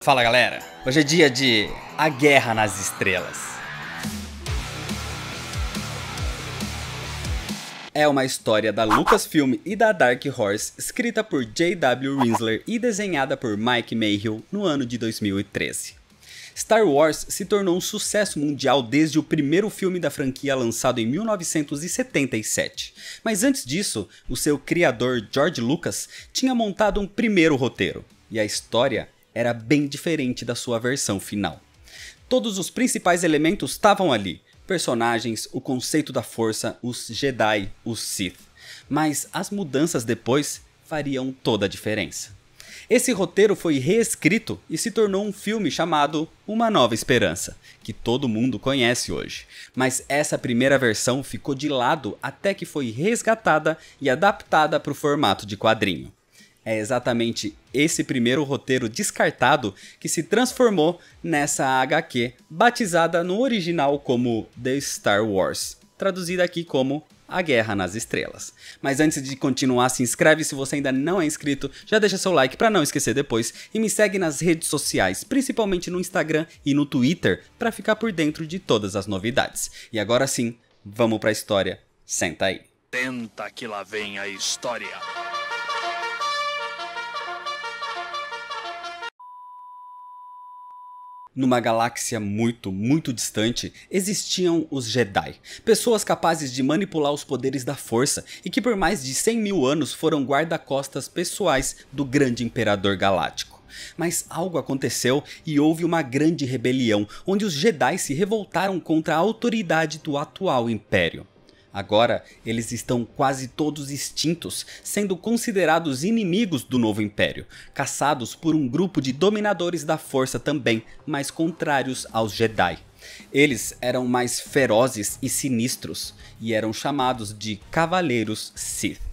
Fala galera, hoje é dia de A Guerra nas Estrelas. É uma história da Lucasfilm e da Dark Horse, escrita por J.W. Rinzler e desenhada por Mike Mayhew no ano de 2013. Star Wars se tornou um sucesso mundial desde o primeiro filme da franquia lançado em 1977. Mas antes disso, o seu criador George Lucas tinha montado um primeiro roteiro, e a história era bem diferente da sua versão final. Todos os principais elementos estavam ali, personagens, o conceito da força, os Jedi, os Sith, mas as mudanças depois fariam toda a diferença. Esse roteiro foi reescrito e se tornou um filme chamado Uma Nova Esperança, que todo mundo conhece hoje, mas essa primeira versão ficou de lado até que foi resgatada e adaptada para o formato de quadrinho. É exatamente esse primeiro roteiro descartado que se transformou nessa HQ, batizada no original como The Star Wars, traduzida aqui como A Guerra nas Estrelas. Mas antes de continuar, se inscreve se você ainda não é inscrito, já deixa seu like para não esquecer depois e me segue nas redes sociais, principalmente no Instagram e no Twitter, para ficar por dentro de todas as novidades. E agora sim, vamos para a história, senta aí. Senta que lá vem a história. Numa galáxia muito distante, existiam os Jedi, pessoas capazes de manipular os poderes da força e que por mais de 100 mil anos foram guarda-costas pessoais do grande imperador galáctico. Mas algo aconteceu e houve uma grande rebelião, onde os Jedi se revoltaram contra a autoridade do atual império. Agora, eles estão quase todos extintos, sendo considerados inimigos do novo império, caçados por um grupo de dominadores da força também, mas contrários aos Jedi. Eles eram mais ferozes e sinistros, e eram chamados de Cavaleiros Sith.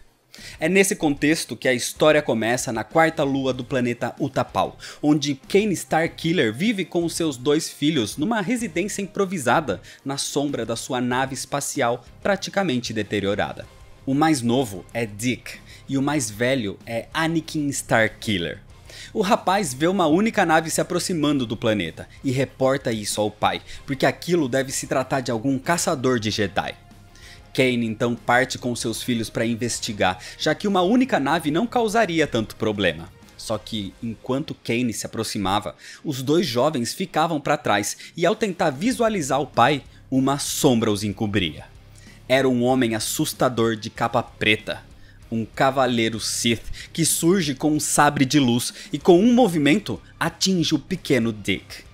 É nesse contexto que a história começa na quarta lua do planeta Utapau, onde Kane Starkiller vive com seus dois filhos numa residência improvisada na sombra da sua nave espacial praticamente deteriorada. O mais novo é Dick e o mais velho é Anakin Starkiller. O rapaz vê uma única nave se aproximando do planeta e reporta isso ao pai, porque aquilo deve se tratar de algum caçador de Jedi. Kane então parte com seus filhos para investigar, já que uma única nave não causaria tanto problema. Só que, enquanto Kane se aproximava, os dois jovens ficavam para trás e ao tentar visualizar o pai, uma sombra os encobria. Era um homem assustador de capa preta, um cavaleiro Sith que surge com um sabre de luz e com um movimento atinge o pequeno Dick.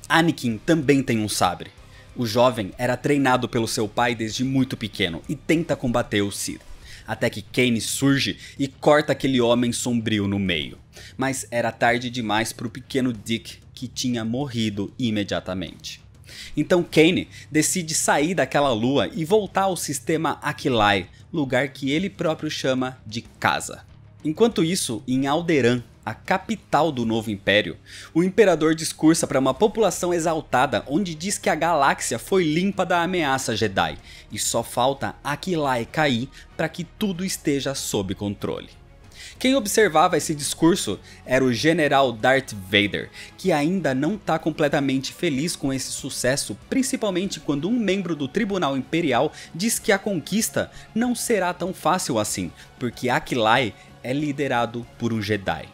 Anakin também tem um sabre. O jovem era treinado pelo seu pai desde muito pequeno e tenta combater o Sith, até que Kane surge e corta aquele homem sombrio no meio. Mas era tarde demais para o pequeno Dick, que tinha morrido imediatamente. Então Kane decide sair daquela lua e voltar ao sistema Aquilai, lugar que ele próprio chama de casa. Enquanto isso, em Alderaan, a capital do novo império, o imperador discursa para uma população exaltada onde diz que a galáxia foi limpa da ameaça Jedi e só falta Aquilai cair para que tudo esteja sob controle. Quem observava esse discurso era o general Darth Vader, que ainda não está completamente feliz com esse sucesso, principalmente quando um membro do Tribunal Imperial diz que a conquista não será tão fácil assim, porque Aquilai é liderado por um Jedi.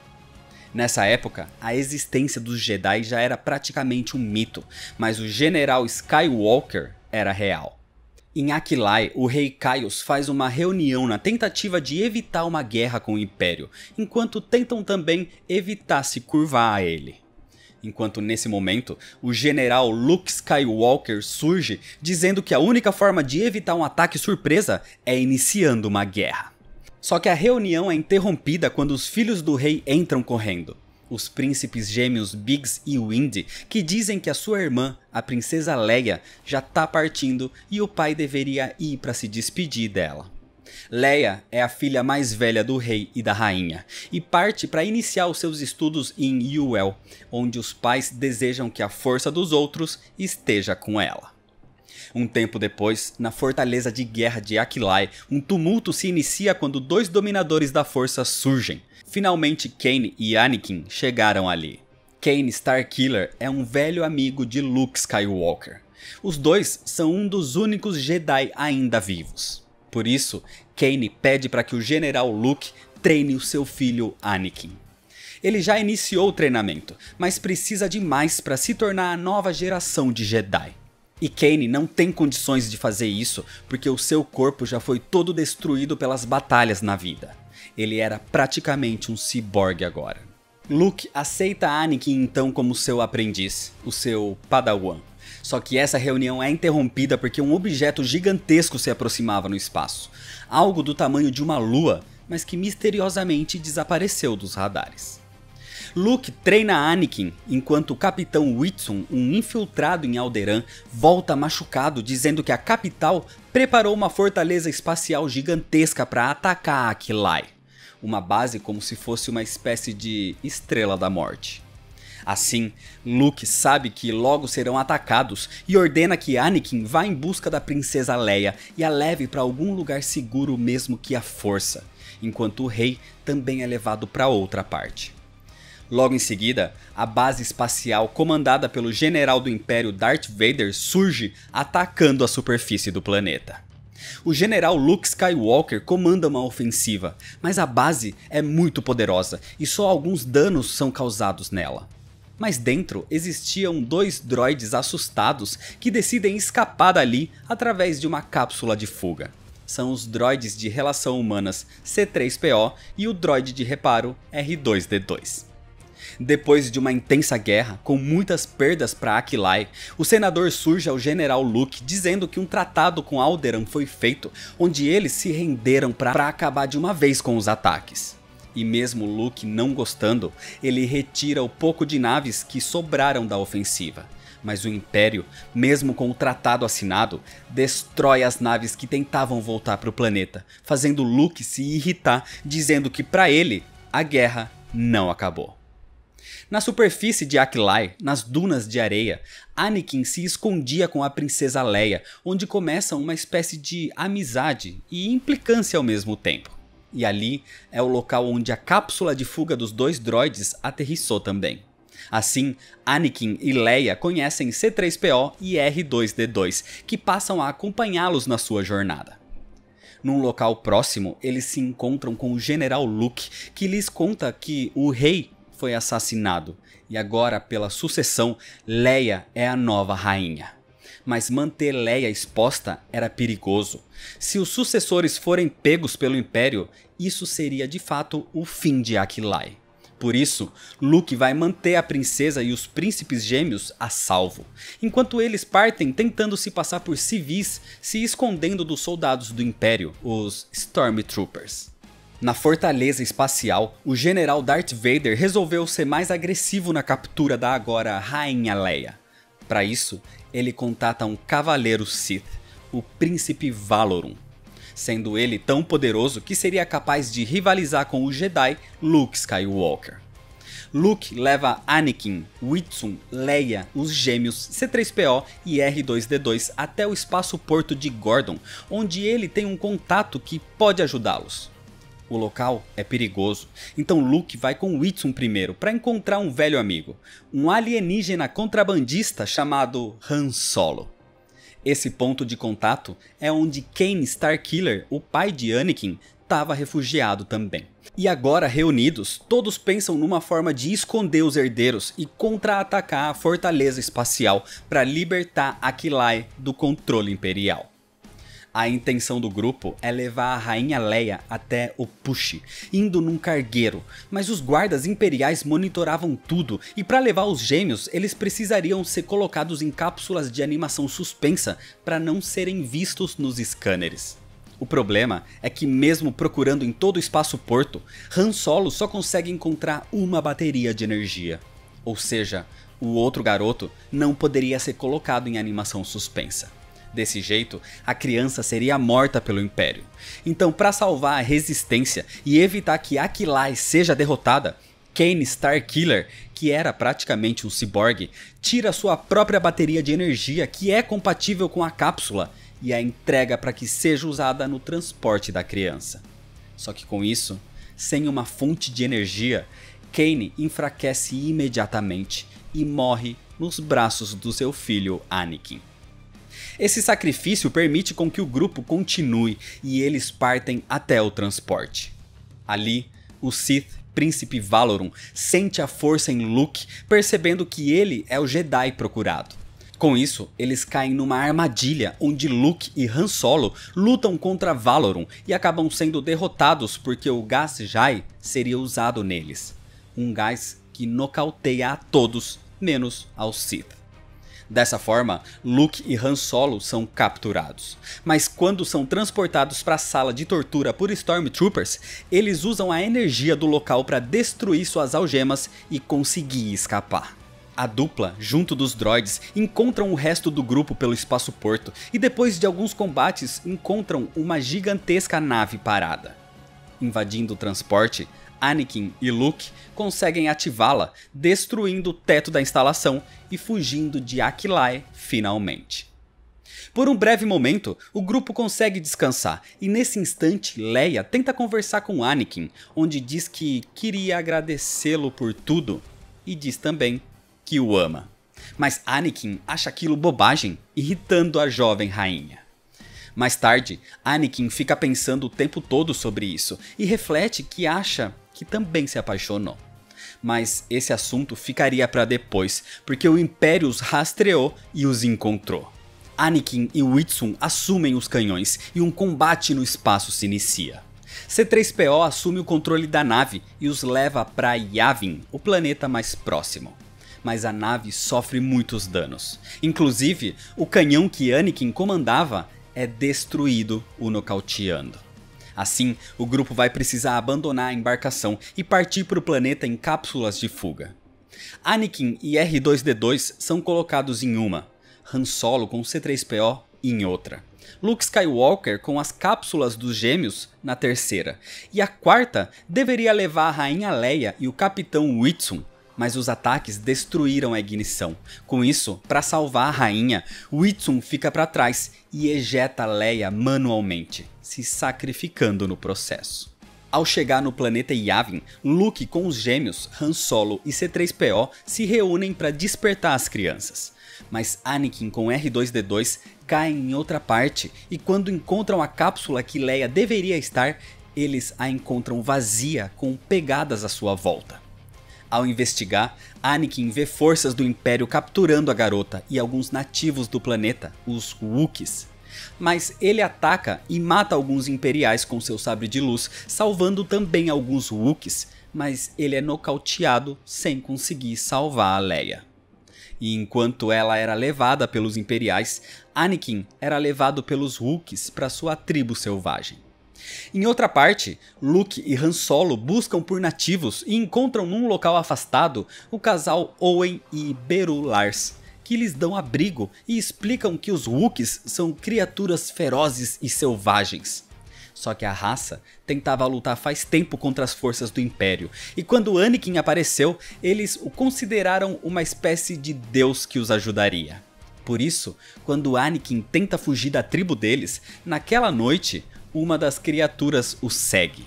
Nessa época, a existência dos Jedi já era praticamente um mito, mas o General Skywalker era real. Em Aquilai, o rei Caius faz uma reunião na tentativa de evitar uma guerra com o Império, enquanto tentam também evitar se curvar a ele. Enquanto nesse momento, o general Luke Skywalker surge dizendo que a única forma de evitar um ataque surpresa é iniciando uma guerra. Só que a reunião é interrompida quando os filhos do rei entram correndo. Os príncipes gêmeos Biggs e Windy, que dizem que a sua irmã, a princesa Leia, já tá partindo e o pai deveria ir para se despedir dela. Leia é a filha mais velha do rei e da rainha, e parte para iniciar os seus estudos em Ewell, onde os pais desejam que a força dos outros esteja com ela. Um tempo depois, na fortaleza de guerra de Aquilai, um tumulto se inicia quando dois dominadores da força surgem. Finalmente Kane e Anakin chegaram ali. Kaine Starkiller é um velho amigo de Luke Skywalker. Os dois são um dos únicos Jedi ainda vivos. Por isso, Kaine pede para que o General Luke treine o seu filho Anakin. Ele já iniciou o treinamento, mas precisa de mais para se tornar a nova geração de Jedi. E Kaine não tem condições de fazer isso porque o seu corpo já foi todo destruído pelas batalhas na vida. Ele era praticamente um ciborgue agora. Luke aceita Anakin então como seu aprendiz, o seu Padawan. Só que essa reunião é interrompida porque um objeto gigantesco se aproximava no espaço. Algo do tamanho de uma lua, mas que misteriosamente desapareceu dos radares. Luke treina Anakin, enquanto o Capitão Whitson, um infiltrado em Alderaan, volta machucado dizendo que a capital preparou uma fortaleza espacial gigantesca para atacar Aquilai, uma base como se fosse uma espécie de Estrela da Morte. Assim, Luke sabe que logo serão atacados e ordena que Anakin vá em busca da princesa Leia e a leve para algum lugar seguro mesmo que à força, enquanto o rei também é levado para outra parte. Logo em seguida, a base espacial comandada pelo general do Império Darth Vader surge atacando a superfície do planeta. O general Luke Skywalker comanda uma ofensiva, mas a base é muito poderosa e só alguns danos são causados nela. Mas dentro existiam 2 droides assustados que decidem escapar dali através de uma cápsula de fuga. São os droides de relação humanas C-3PO e o droide de reparo R2-D2. Depois de uma intensa guerra, com muitas perdas para Aquilai, o senador surge ao general Luke dizendo que um tratado com Alderaan foi feito, onde eles se renderam para acabar de uma vez com os ataques. E mesmo Luke não gostando, ele retira o pouco de naves que sobraram da ofensiva. Mas o Império, mesmo com o tratado assinado, destrói as naves que tentavam voltar para o planeta, fazendo Luke se irritar, dizendo que para ele, a guerra não acabou. Na superfície de Aquilai, nas dunas de areia, Anakin se escondia com a princesa Leia, onde começa uma espécie de amizade e implicância ao mesmo tempo. E ali é o local onde a cápsula de fuga dos 2 droides aterrissou também. Assim, Anakin e Leia conhecem C-3PO e R2-D2, que passam a acompanhá-los na sua jornada. Num local próximo, eles se encontram com o General Luke, que lhes conta que o rei foi assassinado e agora, pela sucessão, Leia é a nova rainha. Mas manter Leia exposta era perigoso. Se os sucessores forem pegos pelo Império, isso seria de fato o fim de Aquilai. Por isso, Luke vai manter a princesa e os príncipes gêmeos a salvo, enquanto eles partem tentando se passar por civis, se escondendo dos soldados do Império, os Stormtroopers. Na fortaleza espacial, o general Darth Vader resolveu ser mais agressivo na captura da agora Rainha Leia. Para isso, ele contata um cavaleiro Sith, o Príncipe Valorum, sendo ele tão poderoso que seria capaz de rivalizar com o Jedi Luke Skywalker. Luke leva Anakin, Whitson, Leia, os gêmeos C-3PO e R2-D2 até o espaço-porto de Gordon, onde ele tem um contato que pode ajudá-los. O local é perigoso, então Luke vai com Whitson primeiro para encontrar um velho amigo, um alienígena contrabandista chamado Han Solo. Esse ponto de contato é onde Kaine Starkiller, o pai de Anakin, estava refugiado também. E agora reunidos, todos pensam numa forma de esconder os herdeiros e contra-atacar a fortaleza espacial para libertar Aquilai do controle imperial. A intenção do grupo é levar a Rainha Leia até o Push, indo num cargueiro, mas os guardas imperiais monitoravam tudo e para levar os gêmeos eles precisariam ser colocados em cápsulas de animação suspensa para não serem vistos nos scanners. O problema é que mesmo procurando em todo o espaço-porto, Han Solo só consegue encontrar uma bateria de energia. Ou seja, o outro garoto não poderia ser colocado em animação suspensa. Desse jeito, a criança seria morta pelo Império. Então, para salvar a resistência e evitar que Aquilai seja derrotada, Kaine Starkiller, que era praticamente um ciborgue, tira sua própria bateria de energia que é compatível com a cápsula e a entrega para que seja usada no transporte da criança. Só que com isso, sem uma fonte de energia, Kaine enfraquece imediatamente e morre nos braços do seu filho Anakin. Esse sacrifício permite com que o grupo continue e eles partem até o transporte. Ali, o Sith Príncipe Valorum sente a força em Luke, percebendo que ele é o Jedi procurado. Com isso, eles caem numa armadilha onde Luke e Han Solo lutam contra Valorum e acabam sendo derrotados porque o gás Jai seria usado neles. Um gás que nocauteia a todos, menos aos Sith. Dessa forma, Luke e Han Solo são capturados. Mas quando são transportados para a sala de tortura por Stormtroopers, eles usam a energia do local para destruir suas algemas e conseguir escapar. A dupla, junto dos droids, encontram o resto do grupo pelo espaço-porto e depois de alguns combates encontram uma gigantesca nave parada. Invadindo o transporte, Anakin e Luke conseguem ativá-la, destruindo o teto da instalação e fugindo de Aquilae finalmente. Por um breve momento, o grupo consegue descansar e nesse instante Leia tenta conversar com Anakin, onde diz que queria agradecê-lo por tudo e diz também que o ama. Mas Anakin acha aquilo bobagem, irritando a jovem rainha. Mais tarde, Anakin fica pensando o tempo todo sobre isso e reflete que acha que também se apaixonou. Mas esse assunto ficaria para depois, porque o Império os rastreou e os encontrou. Anakin e Whitsun assumem os canhões e um combate no espaço se inicia. C-3PO assume o controle da nave e os leva para Yavin, o planeta mais próximo. Mas a nave sofre muitos danos. Inclusive, o canhão que Anakin comandava é destruído, o nocauteando. Assim, o grupo vai precisar abandonar a embarcação e partir para o planeta em cápsulas de fuga. Anakin e R2-D2 são colocados em uma, Han Solo com C-3PO em outra, Luke Skywalker com as cápsulas dos gêmeos na terceira, e a quarta deveria levar a Rainha Leia e o Capitão Whitsun, mas os ataques destruíram a ignição. Com isso, para salvar a rainha, Whitsun fica para trás e ejeta Leia manualmente, se sacrificando no processo. Ao chegar no planeta Yavin, Luke com os gêmeos, Han Solo e C-3PO se reúnem para despertar as crianças. Mas Anakin com R2-D2 caem em outra parte e quando encontram a cápsula que Leia deveria estar, eles a encontram vazia com pegadas à sua volta. Ao investigar, Anakin vê forças do Império capturando a garota e alguns nativos do planeta, os Wookiees. Mas ele ataca e mata alguns imperiais com seu sabre de luz, salvando também alguns Wookiees, mas ele é nocauteado sem conseguir salvar a Leia. E enquanto ela era levada pelos imperiais, Anakin era levado pelos Wookiees para sua tribo selvagem. Em outra parte, Luke e Han Solo buscam por nativos e encontram num local afastado o casal Owen e Beru Lars, que lhes dão abrigo e explicam que os Wookiees são criaturas ferozes e selvagens. Só que a raça tentava lutar faz tempo contra as forças do Império, e quando Anakin apareceu, eles o consideraram uma espécie de deus que os ajudaria. Por isso, quando Anakin tenta fugir da tribo deles, naquela noite, uma das criaturas o segue.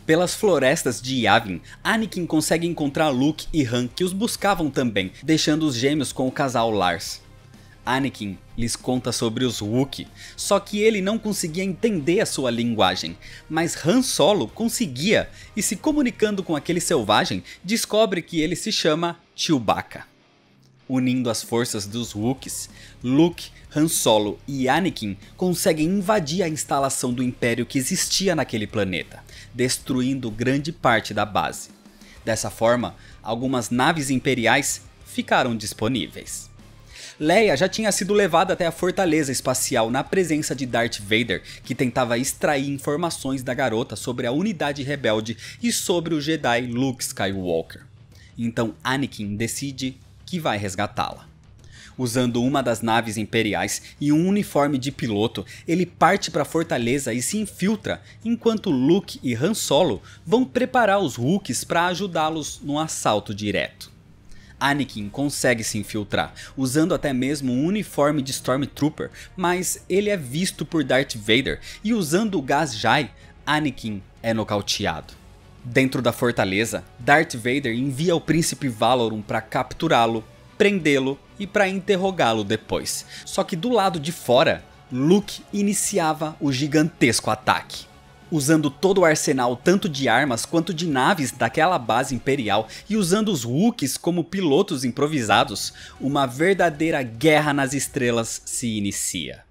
Pelas florestas de Yavin, Anakin consegue encontrar Luke e Han que os buscavam também, deixando os gêmeos com o casal Lars. Anakin lhes conta sobre os Wookiee, só que ele não conseguia entender a sua linguagem, mas Han Solo conseguia e se comunicando com aquele selvagem, descobre que ele se chama Chewbacca. Unindo as forças dos Wookiees, Luke, Han Solo e Anakin conseguem invadir a instalação do Império que existia naquele planeta, destruindo grande parte da base. Dessa forma, algumas naves imperiais ficaram disponíveis. Leia já tinha sido levada até a fortaleza espacial na presença de Darth Vader, que tentava extrair informações da garota sobre a unidade rebelde e sobre o Jedi Luke Skywalker. Então Anakin decide que vai resgatá-la. Usando uma das naves imperiais e um uniforme de piloto, ele parte para a fortaleza e se infiltra, enquanto Luke e Han Solo vão preparar os Wookiees para ajudá-los no assalto direto. Anakin consegue se infiltrar, usando até mesmo um uniforme de Stormtrooper, mas ele é visto por Darth Vader e usando o gás Jai, Anakin é nocauteado. Dentro da fortaleza, Darth Vader envia o príncipe Valorum para capturá-lo, prendê-lo e para interrogá-lo depois. Só que do lado de fora, Luke iniciava o gigantesco ataque. Usando todo o arsenal tanto de armas quanto de naves daquela base imperial e usando os Wookiees como pilotos improvisados, uma verdadeira guerra nas estrelas se inicia.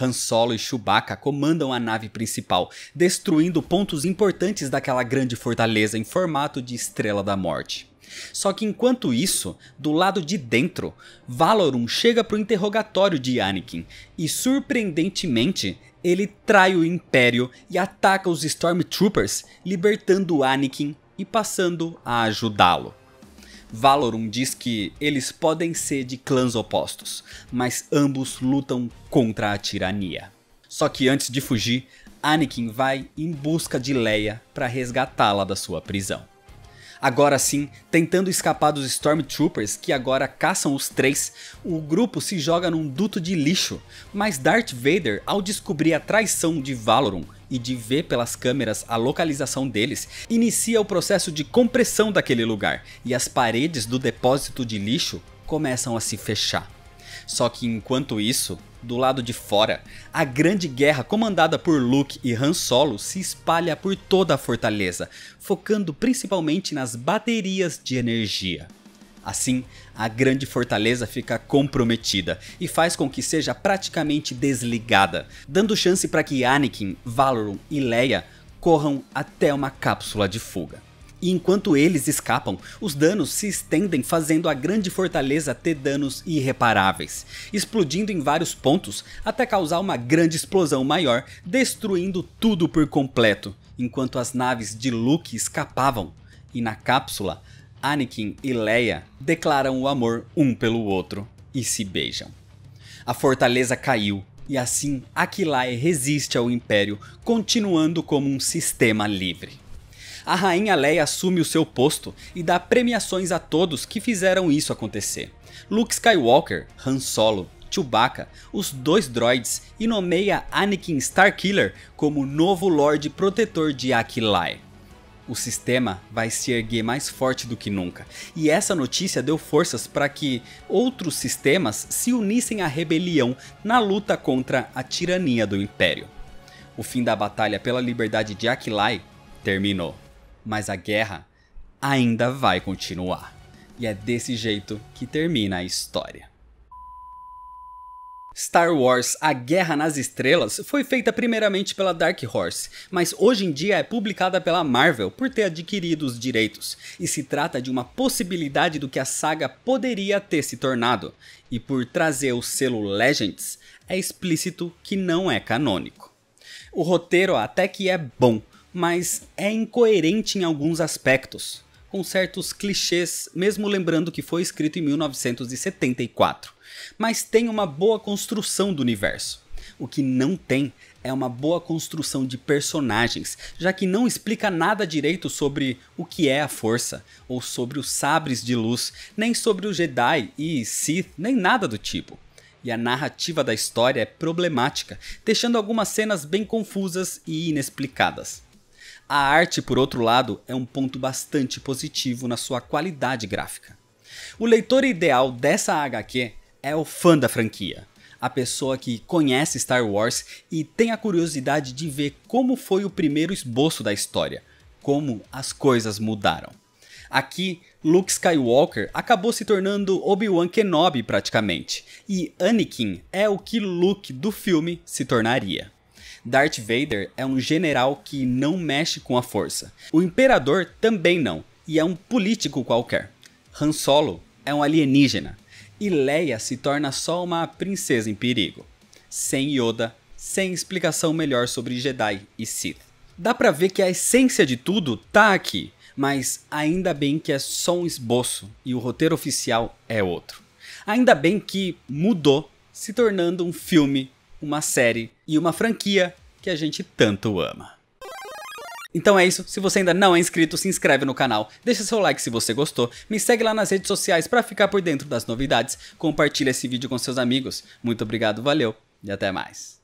Han Solo e Chewbacca comandam a nave principal, destruindo pontos importantes daquela grande fortaleza em formato de Estrela da Morte. Só que enquanto isso, do lado de dentro, Valorum chega para o interrogatório de Anakin e surpreendentemente ele trai o Império e ataca os Stormtroopers, libertando Anakin e passando a ajudá-lo. Valorum diz que eles podem ser de clãs opostos, mas ambos lutam contra a tirania. Só que antes de fugir, Anakin vai em busca de Leia para resgatá-la da sua prisão. Agora sim, tentando escapar dos Stormtroopers que agora caçam os três, o grupo se joga num duto de lixo, mas Darth Vader, ao descobrir a traição de Valorum e de ver pelas câmeras a localização deles, inicia o processo de compressão daquele lugar e as paredes do depósito de lixo começam a se fechar. Só que enquanto isso, do lado de fora, a grande guerra comandada por Luke e Han Solo se espalha por toda a fortaleza, focando principalmente nas baterias de energia. Assim, a grande fortaleza fica comprometida e faz com que seja praticamente desligada, dando chance para que Anakin, Valorum e Leia corram até uma cápsula de fuga. E enquanto eles escapam, os danos se estendem, fazendo a grande fortaleza ter danos irreparáveis, explodindo em vários pontos até causar uma grande explosão maior, destruindo tudo por completo, enquanto as naves de Luke escapavam. E na cápsula, Anakin e Leia declaram o amor um pelo outro e se beijam. A fortaleza caiu e assim Aquilae resiste ao Império, continuando como um sistema livre. A rainha Leia assume o seu posto e dá premiações a todos que fizeram isso acontecer. Luke Skywalker, Han Solo, Chewbacca, os 2 droids e nomeia Anakin Starkiller como novo Lorde Protetor de Aquilae. O sistema vai se erguer mais forte do que nunca, e essa notícia deu forças para que outros sistemas se unissem à rebelião na luta contra a tirania do Império. O fim da batalha pela liberdade de Aquilae terminou. Mas a guerra ainda vai continuar. E é desse jeito que termina a história. Star Wars: A Guerra nas Estrelas foi feita primeiramente pela Dark Horse, mas hoje em dia é publicada pela Marvel por ter adquirido os direitos, e se trata de uma possibilidade do que a saga poderia ter se tornado, e por trazer o selo Legends, é explícito que não é canônico. O roteiro até que é bom, mas é incoerente em alguns aspectos, com certos clichês, mesmo lembrando que foi escrito em 1974, mas tem uma boa construção do universo. O que não tem é uma boa construção de personagens, já que não explica nada direito sobre o que é a Força, ou sobre os sabres de luz, nem sobre os Jedi e Sith, nem nada do tipo. E a narrativa da história é problemática, deixando algumas cenas bem confusas e inexplicadas. A arte, por outro lado, é um ponto bastante positivo na sua qualidade gráfica. O leitor ideal dessa HQ é o fã da franquia, a pessoa que conhece Star Wars e tem a curiosidade de ver como foi o primeiro esboço da história, como as coisas mudaram. Aqui, Luke Skywalker acabou se tornando Obi-Wan Kenobi praticamente, e Anakin é o que Luke do filme se tornaria. Darth Vader é um general que não mexe com a força. O Imperador também não, e é um político qualquer. Han Solo é um alienígena. E Leia se torna só uma princesa em perigo. Sem Yoda, sem explicação melhor sobre Jedi e Sith. Dá pra ver que a essência de tudo tá aqui, mas ainda bem que é só um esboço e o roteiro oficial é outro. Ainda bem que mudou, se tornando um filme, uma série e uma franquia que a gente tanto ama. Então é isso, se você ainda não é inscrito, se inscreve no canal, deixa seu like se você gostou, me segue lá nas redes sociais para ficar por dentro das novidades, compartilha esse vídeo com seus amigos. Muito obrigado, valeu e até mais.